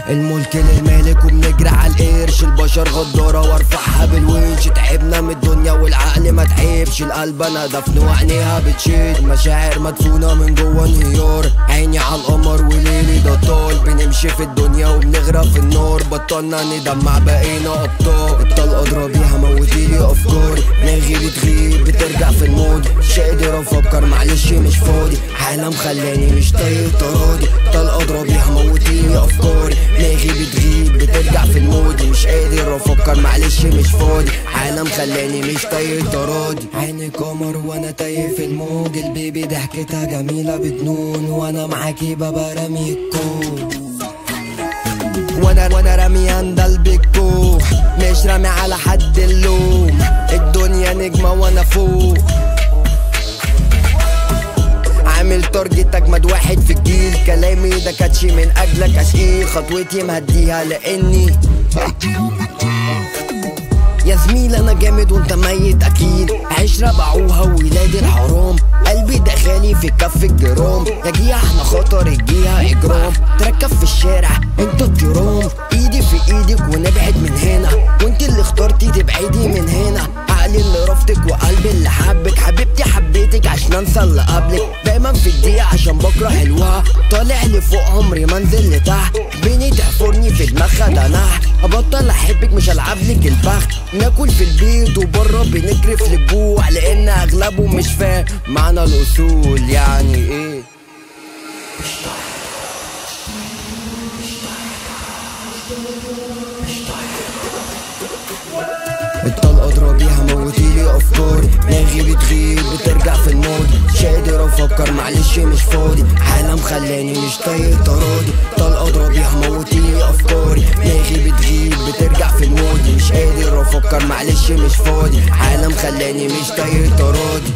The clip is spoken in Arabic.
الملك للمالك وبنجري على القرش، البشر غدارة وارفعها بالونش. تعبنا من الدنيا والعقل ما تعبش، القلب انا دفن وعينيها بتشيد. مشاعر مدفونة من جوا انهيار، عيني على القمر وليلي ده طال. بنمشي في الدنيا وبنغرق في النار، بطلنا ندمع بقينا ابطال. الطلقة اضربيها موتيلي افكاري، دماغي بتغيب بترجع في الماضي. مش قادر افكر معلش مش فاضي، عالم خلاني مش طايق تراضي. الطلقة اضربيها موتيلي افكاري، دماغي بتغيب بترجع في الماضي. مش قادر افكر معلش مش فاضي، عالم خلاني مش طايق تراضي. عيني قمر وانا تايه في الموج، البيبي ضحكتها جميلة بجنون. وانا معاكي بابا رامي الكون، وانا رامي عند البيكو، مش رامي على حد اللوم. الدنيا نجمة وانا فوق، عامل تارجت اجمد واحد في الجيل. كلامي ده كاتشي من اجلك اشقيل، خطوتي مهديها لاني يا زميل انا جامد وانت ميت اكيد. عشرة باعوها ولاد الحرام، قلبي ده غالي في كف الجرام. يا جيها احنا خطر الجيها اجرام، تركب في الشارع انت الجرام. ايدي في ايدك ونبعد من هنا، وانت اللي اخترتي تبعدي من هنا. عقلي اللي رفضك وقلبي اللي حبك، حبيبتي حبيتك عشان انسى اللي قبلك. دايما في الدقيقة عشان بكره حلوها، طالع لفوق عمري منزل لتحت. بيني تحفرني في دماغها ده نحت، ابطل احبك مش هلعبلك البخت. ناكل في البيت وبره بنكرف للجوع، لان اغلبه مش فاهم معنى الاصول يعني ايه. الطلقة اضربيها موتيلي افكاري، دماغي بتغيب بترجع في الماضي. مش قادر افكر معلش مش فاضي، عالم خلاني مش طايق تراضي. الطلقة اضربيها موتيلي افكاري، دماغي بتغيب بترجع في الماضي. مش قادر افكر معلش مش فاضي، عالم خلاني مش طايق تراضي.